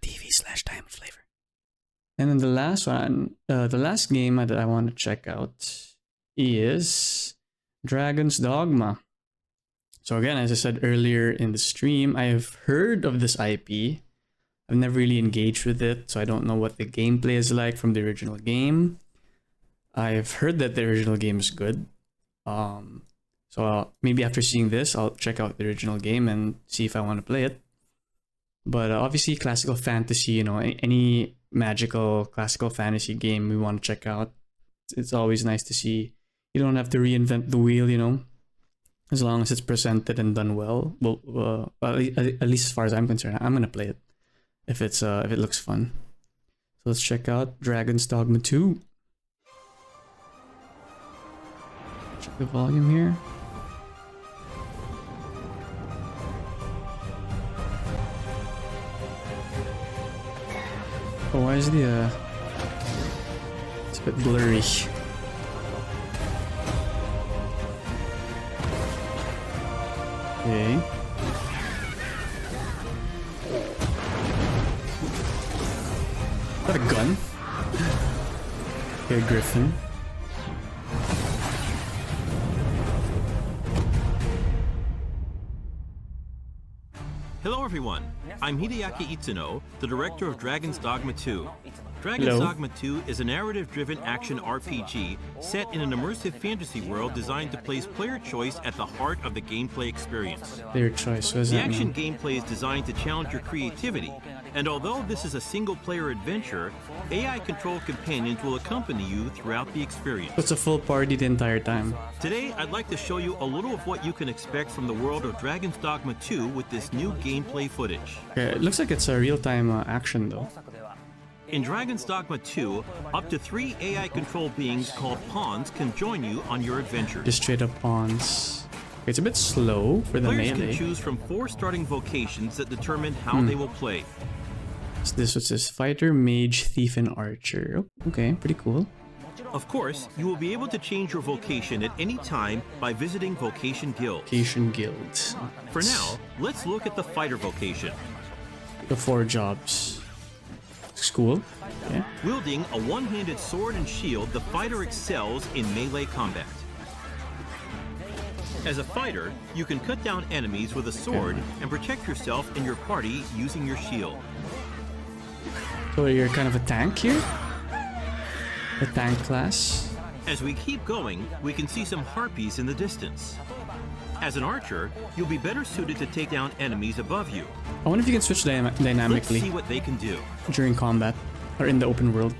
twitch.tv/Diamondflavor. And then the last one, the last game that I want to check out is Dragon's Dogma. So again, as I said earlier in the stream, I have heard of this IP. I've never really engaged with it, so I don't know what the gameplay is like from the original game. I've heard that the original game is good. So maybe after seeing this, I'll check out the original game and see if I want to play it. But obviously, classical fantasy, you know, any magical classical fantasy game we want to check out. It's always nice to see. You don't have to reinvent the wheel, you know, as long as it's presented and done well. Well, at least as far as I'm concerned, I'm gonna play it if it looks fun. So let's check out Dragon's Dogma 2. Check the volume here. Oh, why is the it's a bit blurry. Okay. Is that a gun? Okay, Griffin. Hello everyone, I'm Hideaki Itsuno, the director of Dragon's Dogma 2. Dragon's Dogma 2 is a narrative-driven action RPG set in an immersive fantasy world designed to place player choice at the heart of the gameplay experience. Player choice, what does The that action mean? gameplay is designed to challenge your creativity, and although this is a single-player adventure, AI-controlled companions will accompany you throughout the experience. It's a full party the entire time. Today, I'd like to show you a little of what you can expect from the world of Dragon's Dogma 2 with this new gameplay footage. Okay, it looks like it's a real-time action though. In Dragon's Dogma 2, up to 3 AI-controlled beings called pawns can join you on your adventure. Just straight up pawns. It's a bit slow for the Players melee. can choose from 4 starting vocations that determine how they will play. So this was this fighter, mage, thief, and archer. Oh, okay, pretty cool. Of course, you will be able to change your vocation at any time by visiting vocation guilds. Vocation guild. For now, let's look at the fighter vocation. The 4 jobs. School. Yeah. Wielding a one-handed sword and shield, the fighter excels in melee combat. As a fighter, you can cut down enemies with a sword and protect yourself and your party using your shield. So you're kind of a tank here? A tank class? As we keep going, we can see some harpies in the distance. As an archer, you'll be better suited to take down enemies above you. I wonder if you can switch Let's dynamically see what they can do. during combat or in the open world.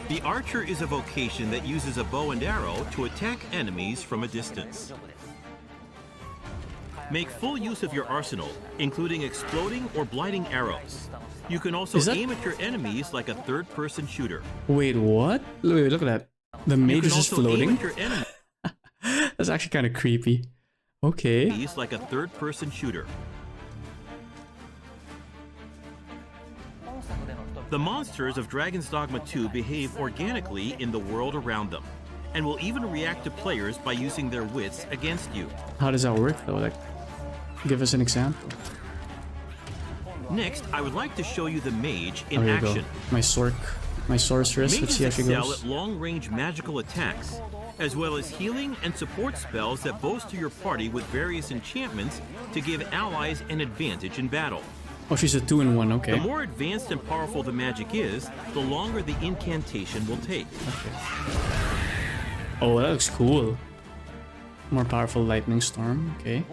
The archer is a vocation that uses a bow and arrow to attack enemies from a distance. Make full use of your arsenal, including exploding or blighting arrows. You can also aim at your enemies like a third-person shooter. Wait, what? Wait, look at that. The mage is just floating? Aim at your enemies That's actually kind of creepy. Okay. like a third-person shooter. The monsters of Dragon's Dogma 2 behave organically in the world around them, and will even react to players by using their wits against you. How does that work though? Like, give us an example. Next, I would like to show you the mage Oh, in here you go. action. My sorceress. Let's Mages see how she excel goes. at long-range magical attacks, as well as healing and support spells that bolster your party with various enchantments to give allies an advantage in battle. Oh, she's a 2-in-1. Okay. The more advanced and powerful the magic is, the longer the incantation will take. Oh, that looks cool. More powerful lightning storm. Okay.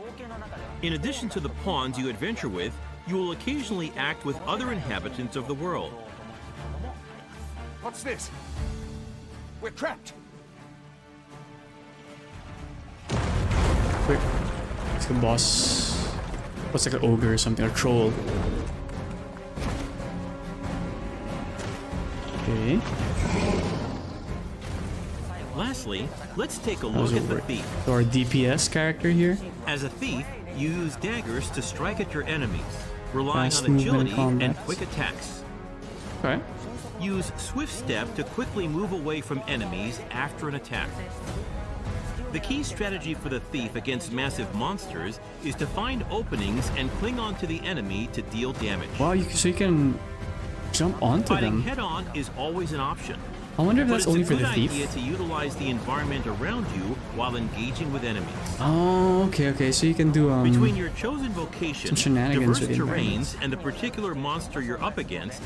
In addition to the pawns you adventure with, you will occasionally act with other inhabitants of the world. What's this? We're trapped. Quick. It's a boss. What's like an ogre or something, or troll. Okay. Lastly, let's take a look at the thief. So our DPS character here. As a thief, you use daggers to strike at your enemies, relying Fast on movement agility combat. and quick attacks. Okay. Use Swift Step to quickly move away from enemies after an attack. The key strategy for the thief against massive monsters is to find openings and cling on to the enemy to deal damage. Wow, so you can jump onto Fighting them. head-on is always an option. I wonder if But that's it's only a for good the idea thief. to utilize the environment around you while engaging with enemies. Oh, okay. So you can do Between your chosen vocation, some shenanigans diverse with the terrains, and the particular monster you're up against,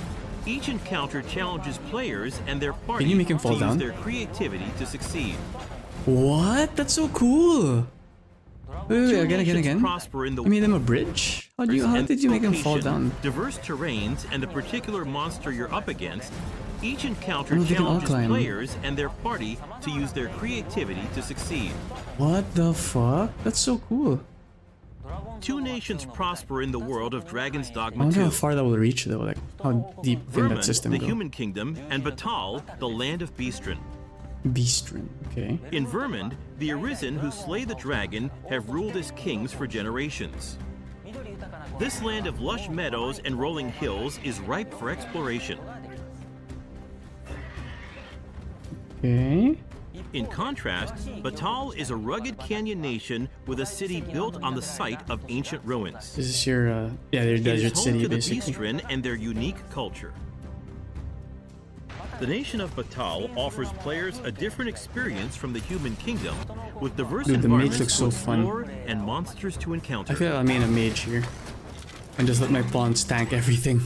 each encounter challenges players and their party you make him fall to down? use their creativity to succeed. What? That's so cool. Wait, Two again. nations prosper in the You made him a bridge? How did you make him fall vocation, down? Diverse terrains, and the particular monster you're up against, each encounter Oh, they can all challenges climb. players and their party to use their creativity to succeed. What the fuck? That's so cool. Two nations prosper in the world of Dragon's I Dogma wonder 2. how far that will reach though, like how deep can Vermin, that system the go? human kingdom, and Batal, the land of Beastren. Beastren, okay. In Vermund, the Arisen who slay the dragon have ruled as kings for generations. This land of lush meadows and rolling hills is ripe for exploration. Okay. In contrast, Batal is a rugged canyon nation with a city built on the site of ancient ruins. This is your yeah, their It is desert home city to the basically. Beastren and their unique culture. The nation of Batal offers players a different experience from the human kingdom, with diverse Dude, the mage environments looks to so fun. explore and monsters to encounter. I feel like I made a mage here. And just let my pawns tank everything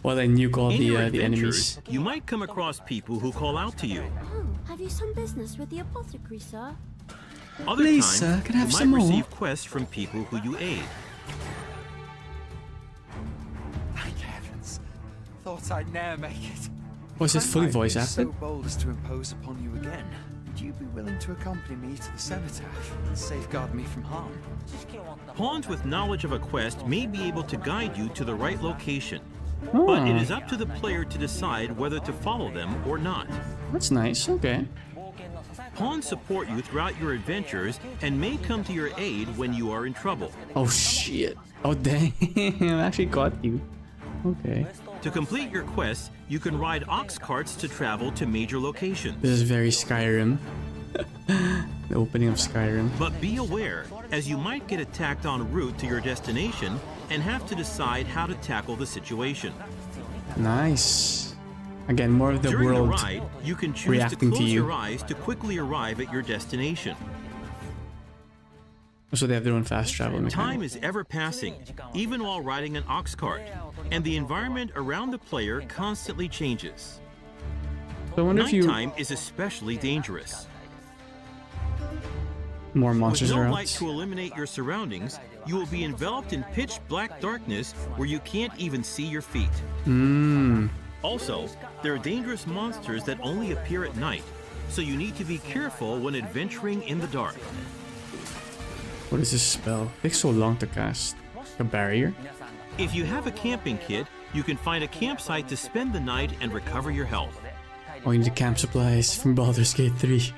while I nuke all In your the adventures, enemies. you might come across people who call out to you. Oh, have you some business with the apothecary, sir? Other Please, times, sir, can I have you some might more? receive quests from people who you aid. Thank heavens. Thought I'd ne'er make it. Was this I fully might voice be acted? so bold as to impose upon you again. Would you be willing to accompany me to the cenotaph and safeguard me from harm? Pawns with knowledge of a quest may be able to guide you to the right location, but it is up to the player to decide whether to follow them or not. That's nice, okay. Pawns support you throughout your adventures and may come to your aid when you are in trouble. Oh shit. Oh dang, I actually got you. Okay. To complete your quests, you can ride ox carts to travel to major locations. This is very Skyrim. The opening of Skyrim. But be aware, as you might get attacked en route to your destination and have to decide how to tackle the situation. Nice. Again, more of the During world. the ride, you can choose to reacting to close you. your eyes to quickly arrive at your destination. So they have their own fast travel mechanic. Time is ever passing, even while riding an ox cart, and the environment around the player constantly changes. So I wonder if you Nighttime is especially dangerous. more With monsters no are light out. to eliminate your surroundings, you will be enveloped in pitch black darkness where you can't even see your feet. Also, there are dangerous monsters that only appear at night, so you need to be careful when adventuring in the dark. What is this spell? It takes so long to cast. A barrier? If you have a camping kit, you can find a campsite to spend the night and recover your health. Oh, you need the camp supplies from Baldur's Gate 3.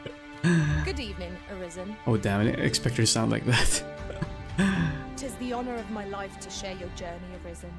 Good evening, Arisen. Oh damn it, I expect her to sound like that. 'Tis the honor of my life to share your journey, Arisen.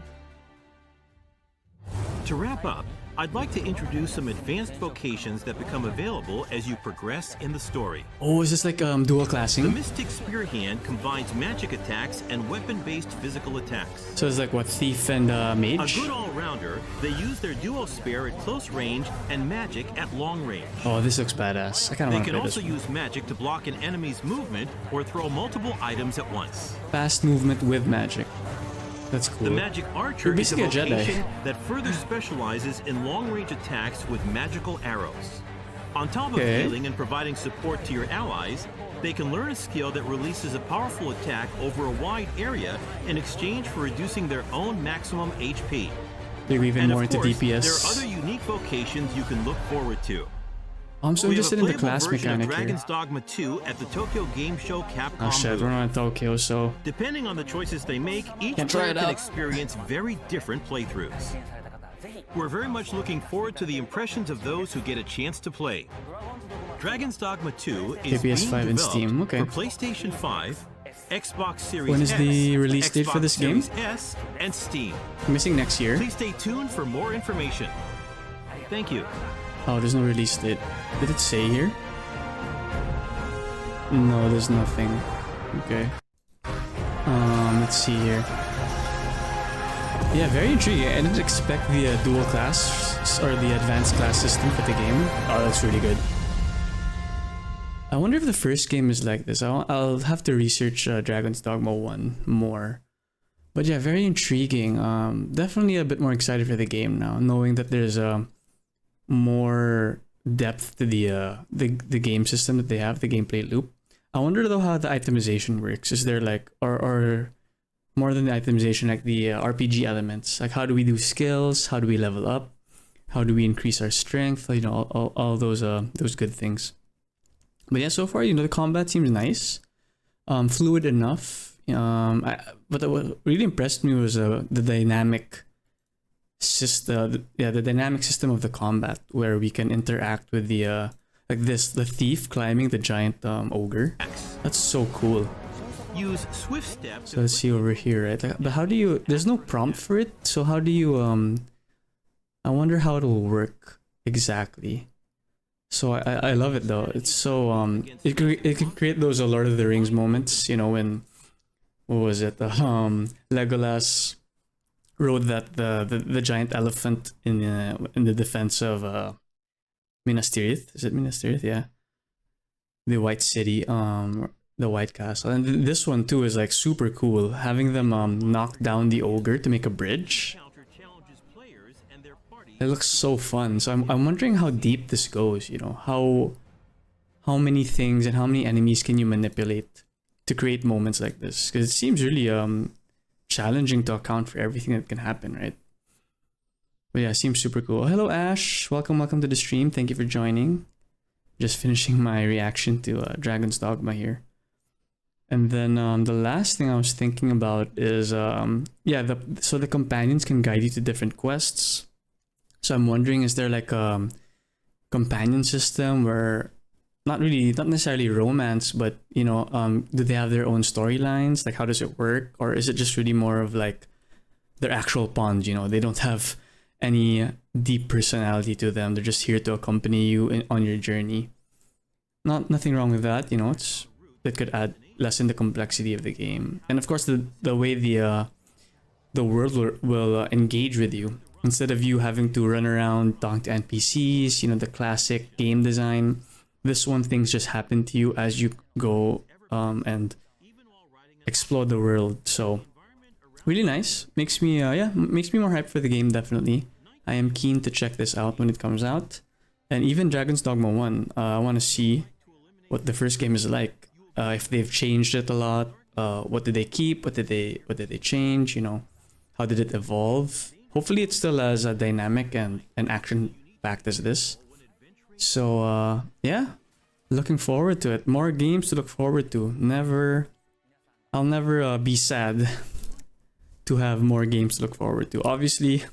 To wrap up, I'd like to introduce some advanced vocations that become available as you progress in the story. Oh, is this like dual The classing? Mystic Spear Hand combines magic attacks and weapon-based physical attacks. So it's like what, thief and A mage? good all-rounder, they use their dual spear at close range and magic at long range. Oh, this looks badass. I kind of They want to can play this also one. use magic to block an enemy's movement or throw multiple items at once. Fast movement with magic. That's cool. The Magic Archer You're is a basically a Jedi. vocation that further specializes in long-range attacks with magical arrows. On top of Okay. healing and providing support to your allies, they can learn a skill that releases a powerful attack over a wide area in exchange for reducing their own maximum HP. They're even And more of into course, DPS. there are other unique vocations you can look forward to. I'm so We have interested a in the playable class version of mechanic here. Dragon's Dogma 2 at the Tokyo Game Show Capcom Oh shit, booth. we're on Tokyo, so Depending on the choices they make, each Can't try player it can out. experience very different playthroughs. We're very much looking forward to the impressions of those who get a chance to play. Dragon's Dogma 2 is PS5 being and developed Steam, okay. for PlayStation 5, Xbox Series When is S, the release date for Xbox this game? Series S, and Steam. I'm missing next year. Please stay tuned for more information. Thank you. Oh, there's no release date. Did it say here? No, there's nothing. Okay. Let's see here. Yeah, very intriguing. I didn't expect the dual class or the advanced class system for the game. Oh, that's really good. I wonder if the first game is like this. I'll have to research Dragon's Dogma 1 more. But yeah, very intriguing. Definitely a bit more excited for the game now, knowing that there's more depth to the game system that they have, the gameplay loop. I wonder though how the itemization works. Is there like or more than the itemization, like the RPG elements? Like how do we do skills? How do we level up? How do we increase our strength? You know, all those good things. But yeah, so far, you know, the combat seems nice, fluid enough. But what really impressed me was the dynamic system. The dynamic system of the combat, where we can interact with the the thief climbing the giant ogre. That's so cool. Use swift steps. So let's see over here, right? But how do you? There's no prompt for it. So how do you? I wonder how it'll work exactly. So I love it though. It's so it can create those Lord of the Rings moments, you know, when what was it? Legolas rode that the giant elephant in the defense of Minas Tirith. Is it Minas Tirith? Yeah. The White City, the White Castle. And this one too is like super cool, having them knock down the ogre to make a bridge. It looks so fun. So I'm wondering how deep this goes, you know, how many things and how many enemies can you manipulate to create moments like this? Because it seems really challenging to account for everything that can happen, right? But yeah, it seems super cool. Hello Ash, welcome to the stream. Thank you for joining. Just finishing my reaction to Dragon's Dogma here. And then the last thing I was thinking about is so the companions can guide you to different quests. So I'm wondering, is there like a companion system where not necessarily romance, but you know, do they have their own storylines? Like how does it work? Or is it just really more of like their actual pawns, you know, they don't have any deep personality to them. They're just here to accompany you on your journey. Nothing wrong with that, you know, that could lessen the complexity of the game. And of course the way the world will engage with you. Instead of you having to run around, talk to NPCs, you know, the classic game design, this one things just happen to you as you go and explore the world. So really nice. Makes me more hyped for the game, definitely. I am keen to check this out when it comes out. And even Dragon's Dogma 1, I want to see what the first game is like. If they've changed it a lot, what did they keep? What did they change? You know, how did it evolve? Hopefully it's still as dynamic and action-packed as this. So, yeah. Looking forward to it. More games to look forward to. I'll never be sad to have more games to look forward to. Obviously,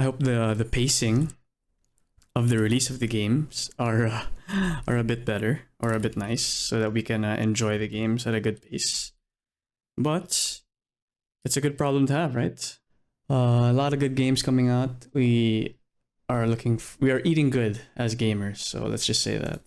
I hope the pacing of the release of the games are a bit better or a bit nice, so that we can enjoy the games at a good pace. But it's a good problem to have, right? A lot of good games coming out. We are eating good as gamers, so let's just say that.